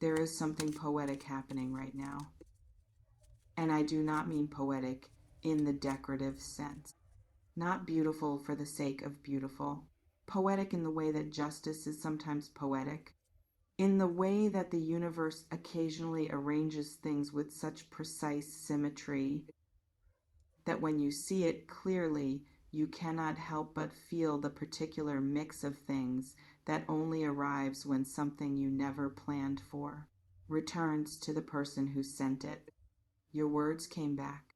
There is something poetic happening right now. And I do not mean poetic in the decorative sense. Not beautiful for the sake of beautiful. Poetic in the way that justice is sometimes poetic. In the way that the universe occasionally arranges things with such precise symmetry that when you see it clearly, you cannot help but feel the particular mix of things that only arrives when something you never planned for returns to the person who sent it. Your words came back.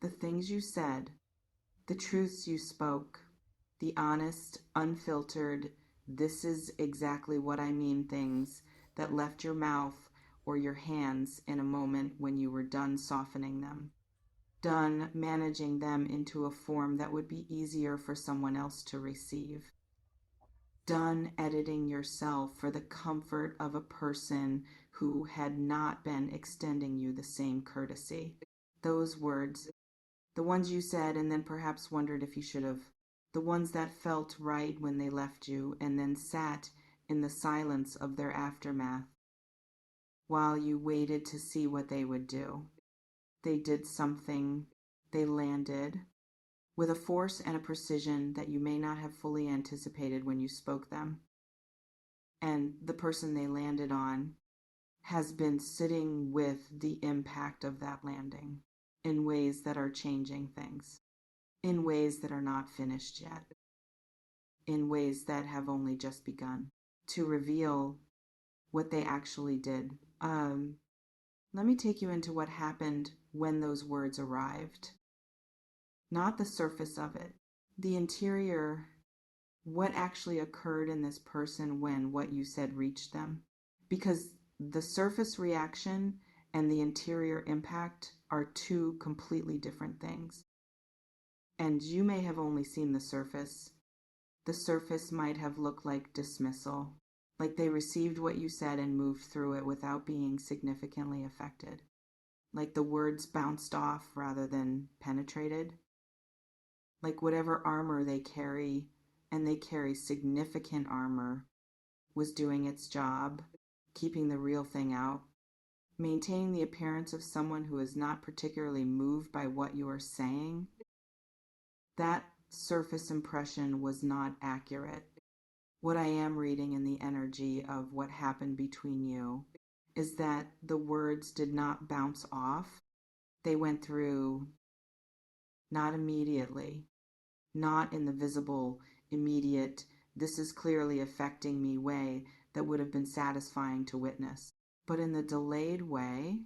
The things you said, the truths you spoke, the honest, unfiltered, this is exactly what I mean things that left your mouth or your hands in a moment when you were done softening them, done managing them into a form that would be easier for someone else to receive, done editing yourself for the comfort of a person who had not been extending you the same courtesy. Those words, the ones you said and then perhaps wondered if you should have, the ones that felt right when they left you and then sat in the silence of their aftermath while you waited to see what they would do. They did something, they landed with a force and a precision that you may not have fully anticipated when you spoke them. And the person they landed on has been sitting with the impact of that landing in ways that are changing things, in ways that are not finished yet, in ways that have only just begun to reveal what they actually did. Let me take you into what happened when those words arrived. Not the surface of it, the interior, what actually occurred in this person when what you said reached them. Because the surface reaction and the interior impact are two completely different things. And you may have only seen the surface. The surface might have looked like dismissal, like they received what you said and moved through it without being significantly affected, like the words bounced off rather than penetrated, like whatever armor they carry, and they carry significant armor, was doing its job, keeping the real thing out, maintaining the appearance of someone who is not particularly moved by what you are saying. That surface impression was not accurate. What I am reading in the energy of what happened between you is that the words did not bounce off. They went through, not immediately, not in the visible, immediate, this is clearly affecting me way that would have been satisfying to witness, but in the delayed way,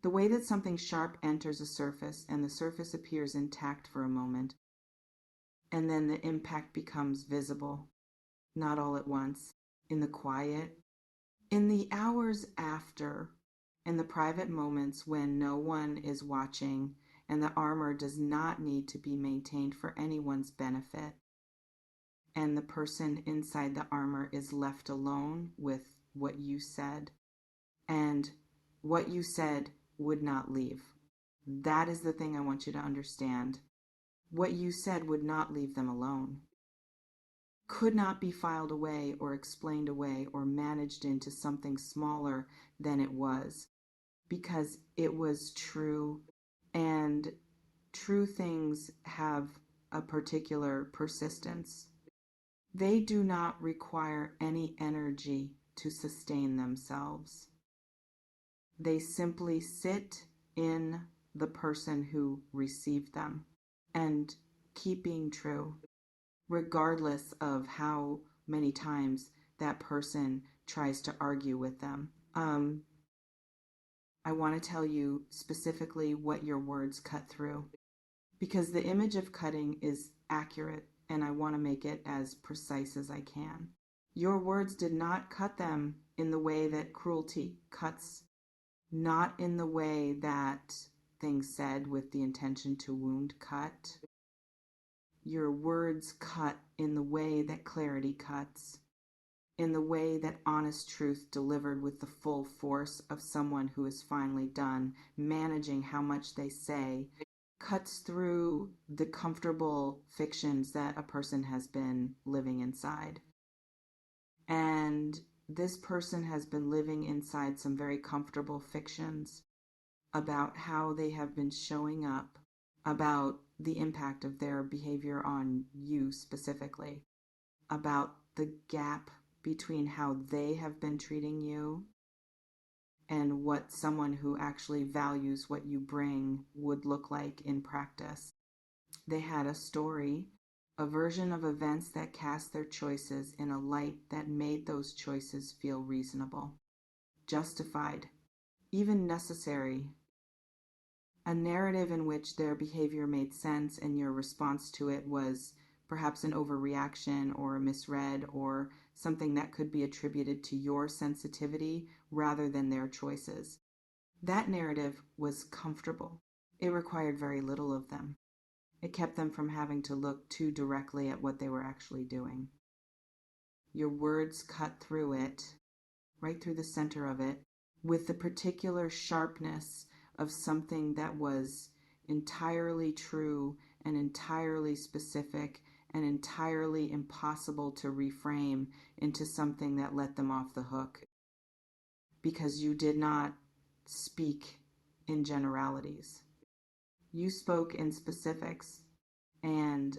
the way that something sharp enters a surface and the surface appears intact for a moment, and then the impact becomes visible, not all at once, in the quiet, in the hours after, in the private moments when no one is watching and the armor does not need to be maintained for anyone's benefit, and the person inside the armor is left alone with what you said, and what you said would not leave. That is the thing I want you to understand. What you said would not leave them alone, could not be filed away or explained away or managed into something smaller than it was, because it was true, and true things have a particular persistence. They do not require any energy to sustain themselves. They simply sit in the person who received them and keep being true, regardless of how many times that person tries to argue with them. I want to tell you specifically what your words cut through, because the image of cutting is accurate and I want to make it as precise as I can. Your words did not cut them in the way that cruelty cuts, not in the way that things said with the intention to wound cut. Your words cut in the way that clarity cuts, in the way that honest truth delivered with the full force of someone who is finally done managing how much they say, cuts through the comfortable fictions that a person has been living inside. And this person has been living inside some very comfortable fictions about how they have been showing up, about the impact of their behavior on you specifically, about the gap between how they have been treating you and what someone who actually values what you bring would look like in practice. They had a story, a version of events that cast their choices in a light that made those choices feel reasonable, justified, even necessary. A narrative in which their behavior made sense and your response to it was perhaps an overreaction or misread or something that could be attributed to your sensitivity rather than their choices. That narrative was comfortable. It required very little of them. It kept them from having to look too directly at what they were actually doing. Your words cut through it, right through the center of it, with the particular sharpness of something that was entirely true and entirely specific and entirely impossible to reframe into something that let them off the hook. Because you did not speak in generalities. You spoke in specifics, and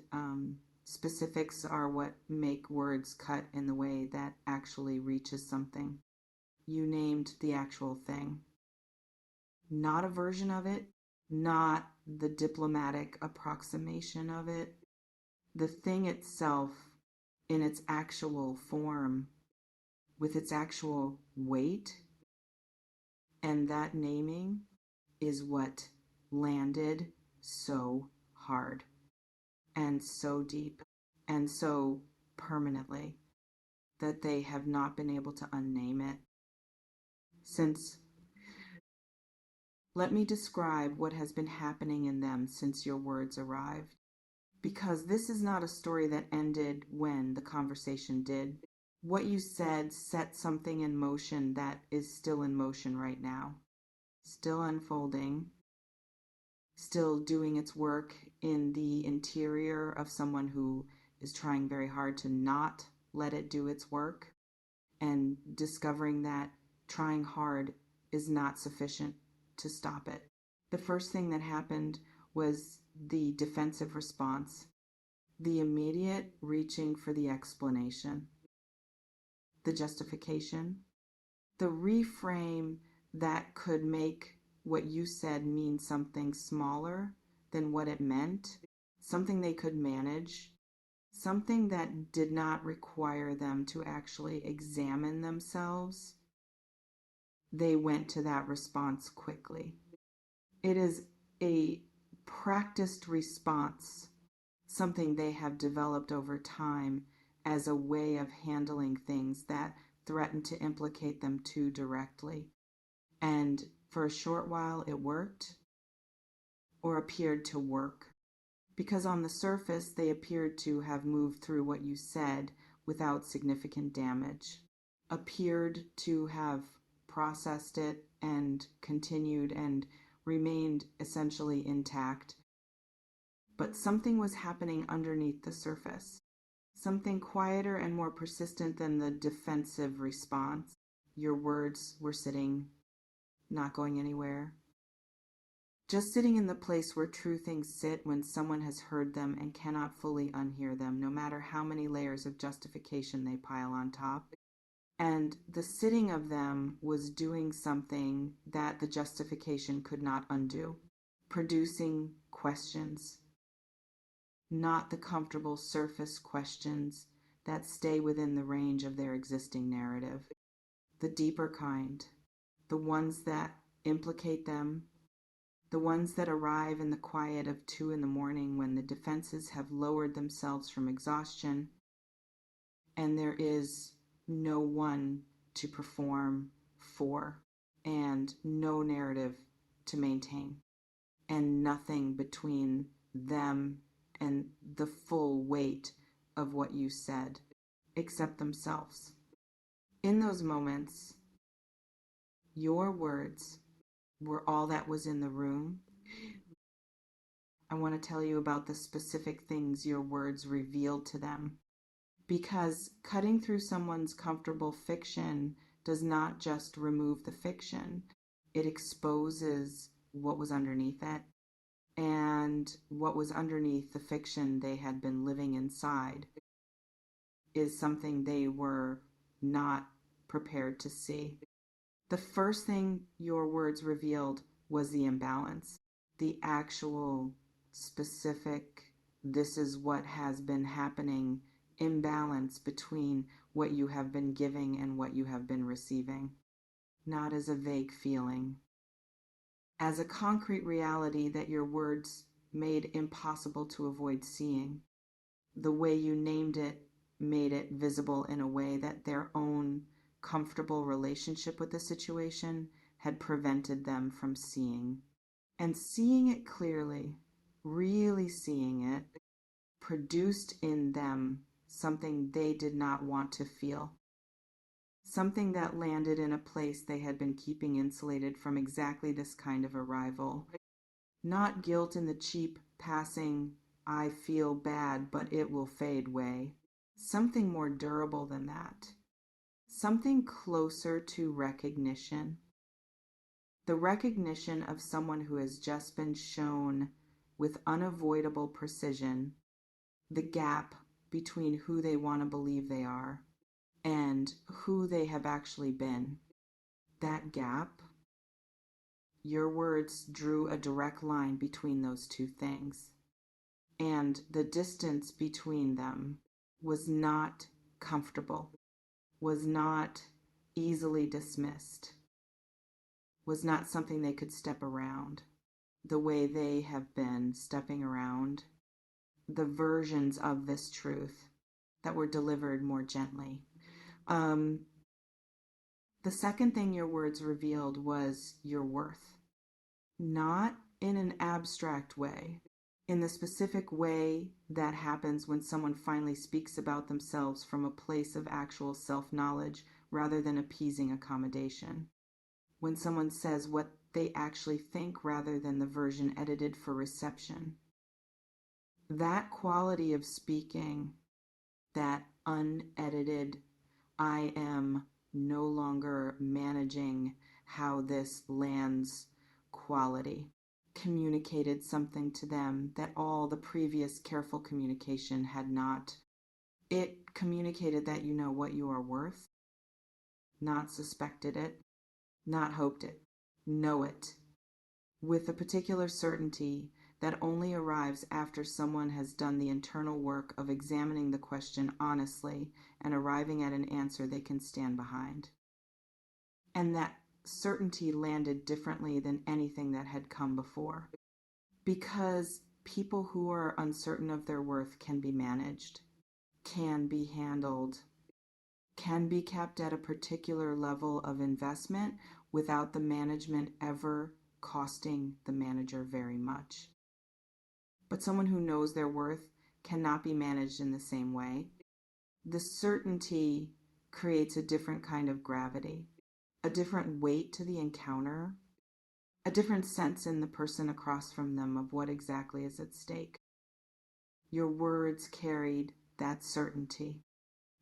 specifics are what make words cut in the way that actually reaches something. You named the actual thing. Not a version of it, not the diplomatic approximation of it. The thing itself, in its actual form, with its actual weight, and that naming is what landed so hard and so deep and so permanently that they have not been able to unname it since. Let me describe what has been happening in them since your words arrived, because this is not a story that ended when the conversation did. What you said set something in motion that is still in motion right now, still unfolding, still doing its work in the interior of someone who is trying very hard to not let it do its work, and discovering that trying hard is not sufficient to stop it. The first thing that happened was the defensive response, the immediate reaching for the explanation, the justification, the reframe that could make what you said mean something smaller than what it meant, something they could manage, something that did not require them to actually examine themselves. They went to that response quickly. It is a practiced response, something they have developed over time as a way of handling things that threaten to implicate them too directly. And for a short while it worked, or appeared to work, because on the surface they appeared to have moved through what you said without significant damage, appeared to have processed it and continued and remained essentially intact. But something was happening underneath the surface, something quieter and more persistent than the defensive response. Your words were sitting, not going anywhere, just sitting in the place where true things sit when someone has heard them and cannot fully unhear them, no matter how many layers of justification they pile on top. And the sitting of them was doing something that the justification could not undo, producing questions, not the comfortable surface questions that stay within the range of their existing narrative. The deeper kind, the ones that implicate them, the ones that arrive in the quiet of 2 a.m. when the defenses have lowered themselves from exhaustion and there is no one to perform for, and no narrative to maintain, and nothing between them and the full weight of what you said, except themselves. In those moments, your words were all that was in the room. I want to tell you about the specific things your words revealed to them. Because cutting through someone's comfortable fiction does not just remove the fiction, it exposes what was underneath it. And what was underneath the fiction they had been living inside is something they were not prepared to see. The first thing your words revealed was the imbalance, the actual specific, this is what has been happening, imbalance between what you have been giving and what you have been receiving, not as a vague feeling, as a concrete reality that your words made impossible to avoid seeing. The way you named it made it visible in a way that their own comfortable relationship with the situation had prevented them from seeing. And seeing it clearly, really seeing it, produced in them something they did not want to feel. Something that landed in a place they had been keeping insulated from exactly this kind of arrival. Not guilt in the cheap, passing, I feel bad, but it will fade way. Something more durable than that. Something closer to recognition. The recognition of someone who has just been shown with unavoidable precision the gap between who they want to believe they are and who they have actually been. That gap, your words drew a direct line between those two things. And the distance between them was not comfortable, was not easily dismissed, was not something they could step around the way they have been stepping around the versions of this truth that were delivered more gently. The second thing your words revealed was your worth, not in an abstract way, in the specific way that happens when someone finally speaks about themselves from a place of actual self-knowledge rather than appeasing accommodation. When someone says what they actually think rather than the version edited for reception. That quality of speaking, that unedited, I am no longer managing how this lands quality, communicated something to them that all the previous careful communication had not. It communicated that you know what you are worth, not suspected it, not hoped it, know it, with a particular certainty that only arrives after someone has done the internal work of examining the question honestly and arriving at an answer they can stand behind. And that certainty landed differently than anything that had come before. Because people who are uncertain of their worth can be managed, can be handled, can be kept at a particular level of investment without the management ever costing the manager very much. But someone who knows their worth cannot be managed in the same way. The certainty creates a different kind of gravity, a different weight to the encounter, a different sense in the person across from them of what exactly is at stake. Your words carried that certainty,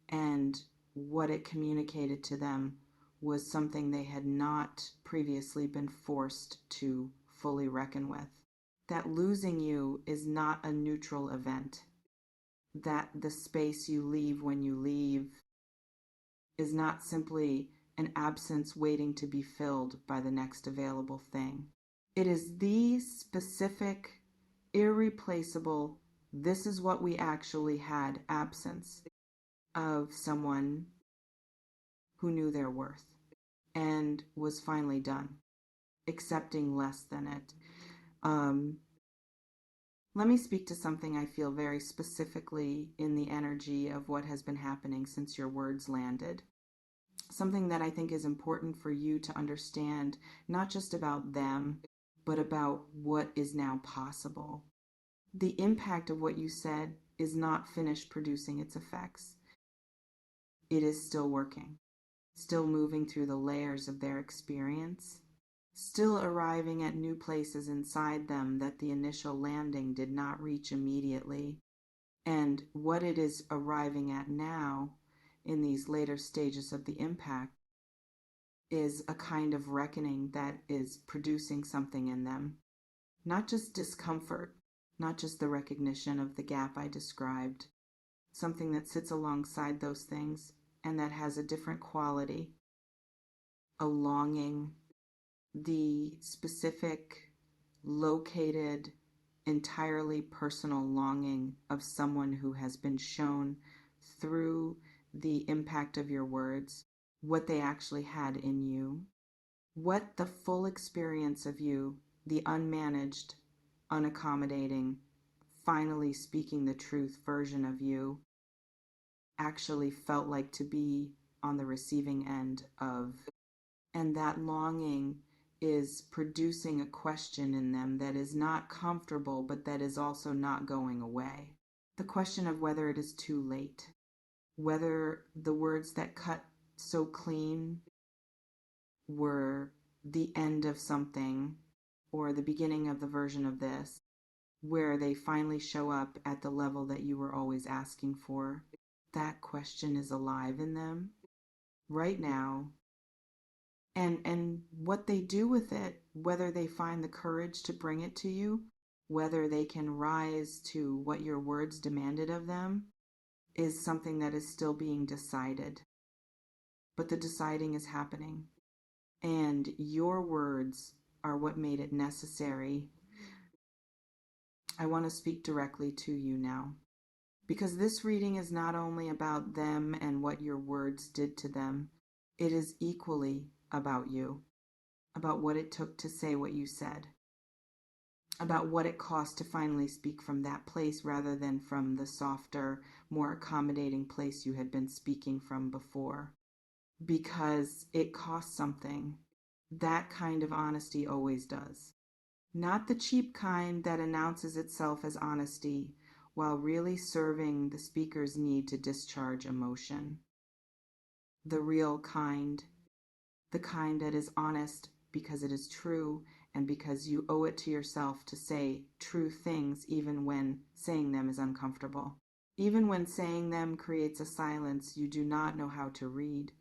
and what it communicated to them was something they had not previously been forced to fully reckon with. That losing you is not a neutral event, that the space you leave when you leave is not simply an absence waiting to be filled by the next available thing. It is the specific, irreplaceable, this is what we actually had absence of someone who knew their worth and was finally done, accepting less than it. Let me speak to something I feel very specifically in the energy of what has been happening since your words landed. Something that I think is important for you to understand, not just about them, but about what is now possible. The impact of what you said is not finished producing its effects. It is still working, still moving through the layers of their experience, still arriving at new places inside them that the initial landing did not reach immediately, And what it is arriving at now in these later stages of the impact is a kind of reckoning that is producing something in them. Not just discomfort, not just the recognition of the gap I described, something that sits alongside those things and that has a different quality, a longing, the specific, located, entirely personal longing of someone who has been shown through the impact of your words what they actually had in you, what the full experience of you, the unmanaged, unaccommodating, finally speaking the truth version of you, actually felt like to be on the receiving end of. And that longing is producing a question in them that is not comfortable, but that is also not going away. The question of whether it is too late, whether the words that cut so clean were the end of something or the beginning of the version of this, where they finally show up at the level that you were always asking for. That question is alive in them right now. And what they do with it, whether they find the courage to bring it to you, whether they can rise to what your words demanded of them, is something that is still being decided. But the deciding is happening. And your words are what made it necessary. I want to speak directly to you now, because this reading is not only about them and what your words did to them, it is equally about you, about what it took to say what you said, about what it cost to finally speak from that place rather than from the softer, more accommodating place you had been speaking from before. Because it costs something. That kind of honesty always does. Not the cheap kind that announces itself as honesty while really serving the speaker's need to discharge emotion. The real kind, the kind that is honest because it is true and because you owe it to yourself to say true things even when saying them is uncomfortable. Even when saying them creates a silence you do not know how to read.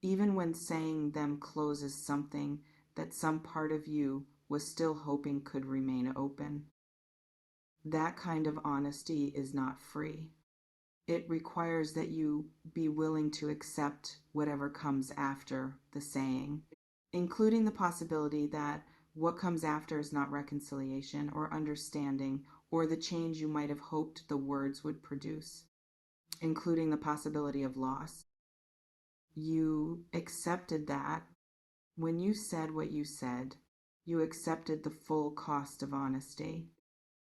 Even when saying them closes something that some part of you was still hoping could remain open. That kind of honesty is not free. It requires that you be willing to accept whatever comes after the saying, including the possibility that what comes after is not reconciliation or understanding or the change you might have hoped the words would produce, including the possibility of loss. You accepted that when you said what you said, you accepted the full cost of honesty.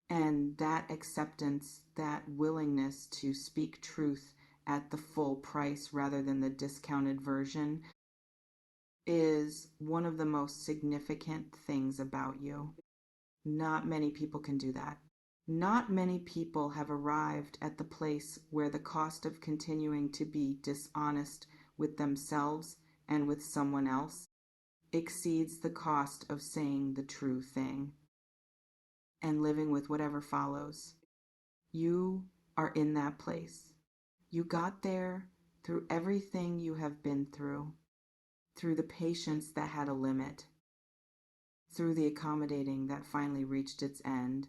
And that acceptance, that willingness to speak truth at the full price rather than the discounted version, is one of the most significant things about you. Not many people can do that. Not many people have arrived at the place where the cost of continuing to be dishonest with themselves and with someone else exceeds the cost of saying the true thing and living with whatever follows. You are in that place. You got there through everything you have been through the patience that had a limit, through the accommodating that finally reached its end,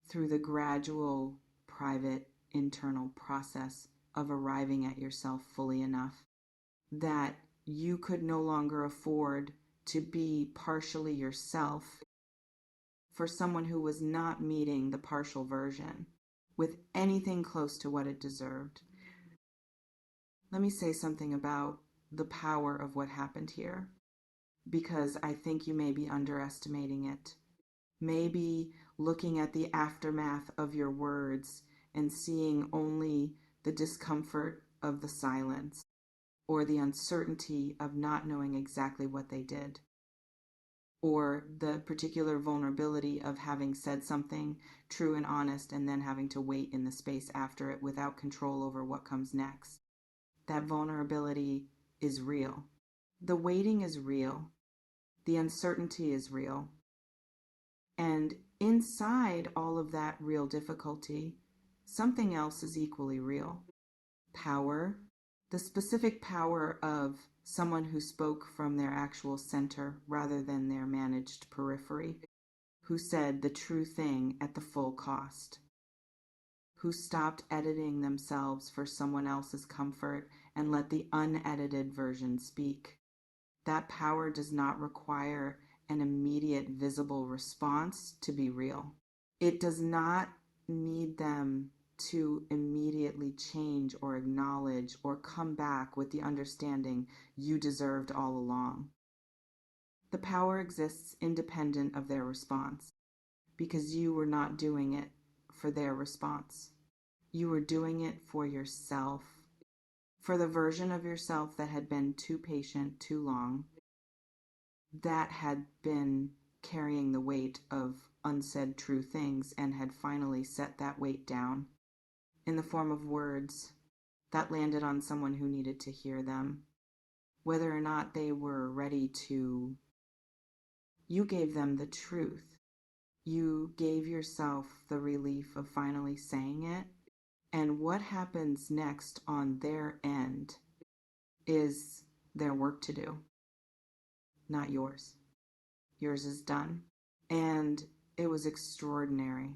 through the gradual, private, internal process of arriving at yourself fully enough that you could no longer afford to be partially yourself for someone who was not meeting the partial version with anything close to what it deserved. Let me say something about the power of what happened here, because I think you may be underestimating it. Maybe looking at the aftermath of your words and seeing only the discomfort of the silence or the uncertainty of not knowing exactly what they did, or the particular vulnerability of having said something true and honest and then having to wait in the space after it without control over what comes next. That vulnerability is real. The waiting is real. The uncertainty is real. And inside all of that real difficulty Something else is equally real. Power, the specific power of someone who spoke from their actual center rather than their managed periphery, who said the true thing at the full cost, who stopped editing themselves for someone else's comfort and let the unedited version speak. That power does not require an immediate visible response to be real. It does not need them to immediately change or acknowledge or come back with the understanding you deserved all along. The power exists independent of their response because you were not doing it for their response. You were doing it for yourself, for the version of yourself that had been too patient too long, that had been carrying the weight of unsaid true things and had finally set that weight down in the form of words that landed on someone who needed to hear them. Whether or not they were ready to, you gave them the truth. You gave yourself the relief of finally saying it. And what happens next on their end is their work to do, not yours. Yours is done. And it was extraordinary.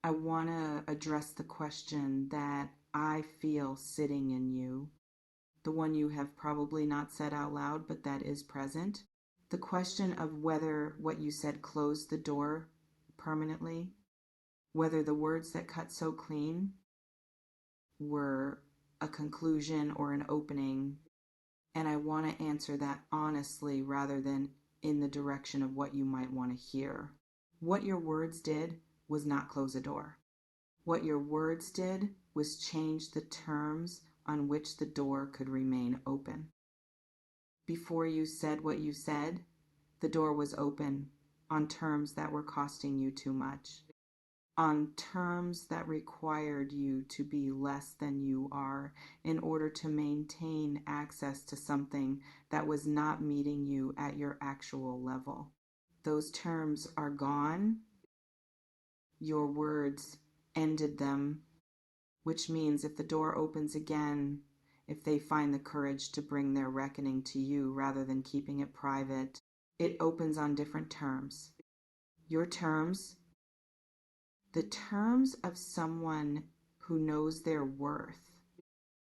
I want to address the question that I feel sitting in you, the one you have probably not said out loud, but that is present. The question of whether what you said closed the door permanently, whether the words that cut so clean were a conclusion or an opening. And I want to answer that honestly rather than in the direction of what you might want to hear. What your words did was not close a door. What your words did was change the terms on which the door could remain open. Before you said what you said, the door was open on terms that were costing you too much, on terms that required you to be less than you are in order to maintain access to something that was not meeting you at your actual level. Those terms are gone. Your words ended them, which means if the door opens again, if they find the courage to bring their reckoning to you rather than keeping it private, it opens on different terms. Your terms, the terms of someone who knows their worth,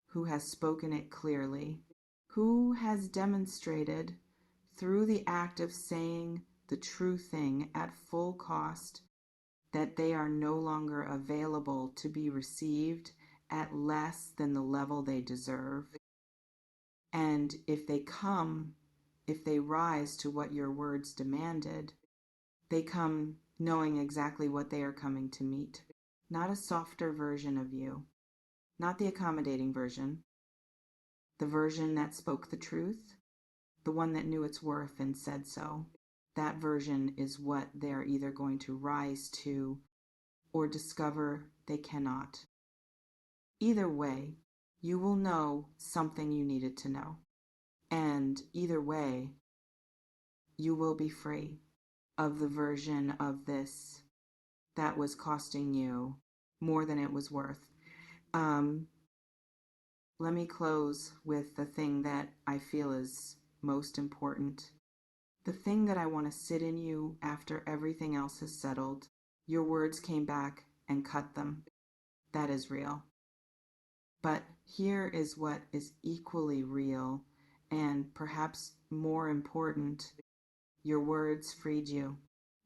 who has spoken it clearly, who has demonstrated through the act of saying the true thing at full cost that they are no longer available to be received at less than the level they deserve. And if they rise to what your words demanded, they come knowing exactly what they are coming to meet. Not a softer version of you, not the accommodating version, the version that spoke the truth, the one that knew its worth and said so. That version is what they're either going to rise to or discover they cannot. Either way, you will know something you needed to know. And either way, you will be free of the version of this that was costing you more than it was worth. Let me close with the thing that I feel is most important. The thing that I want to sit in you after everything else has settled. Your words came back and cut them. That is real. But here is what is equally real and perhaps more important. Your words freed you.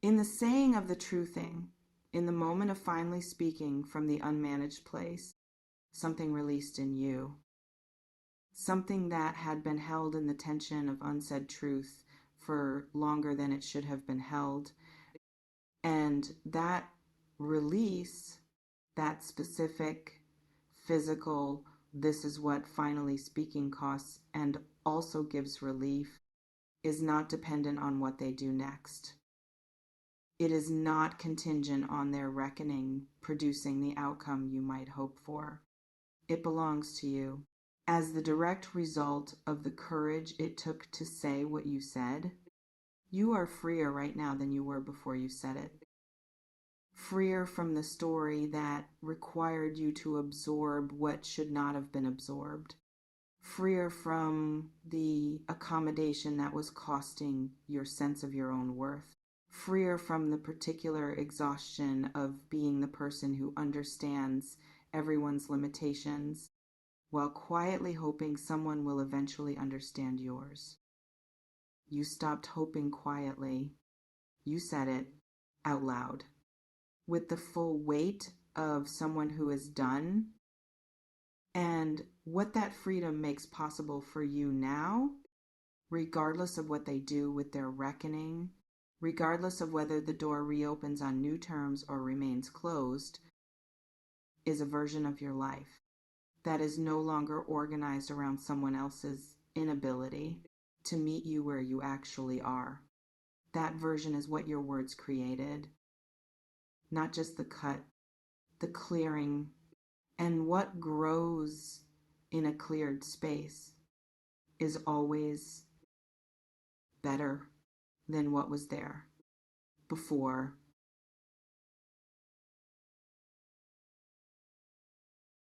In the saying of the true thing, in the moment of finally speaking from the unmanaged place, something released in you. Something that had been held in the tension of unsaid truth for longer than it should have been held. And that release, that specific physical, this is what finally speaking costs and also gives relief, is not dependent on what they do next. It is not contingent on their reckoning producing the outcome you might hope for. It belongs to you. As the direct result of the courage it took to say what you said, you are freer right now than you were before you said it. freer from the story that required you to absorb what should not have been absorbed, freer from the accommodation that was costing your sense of your own worth, freer from the particular exhaustion of being the person who understands everyone's limitations while quietly hoping someone will eventually understand yours. You stopped hoping quietly. You said it out loud with the full weight of someone who is done. And what that freedom makes possible for you now, regardless of what they do with their reckoning, regardless of whether the door reopens on new terms or remains closed, is a version of your life that is no longer organized around someone else's inability to meet you where you actually are. That version is what your words created, not just the cut, the clearing, and what grows in a cleared space is always better than what was there before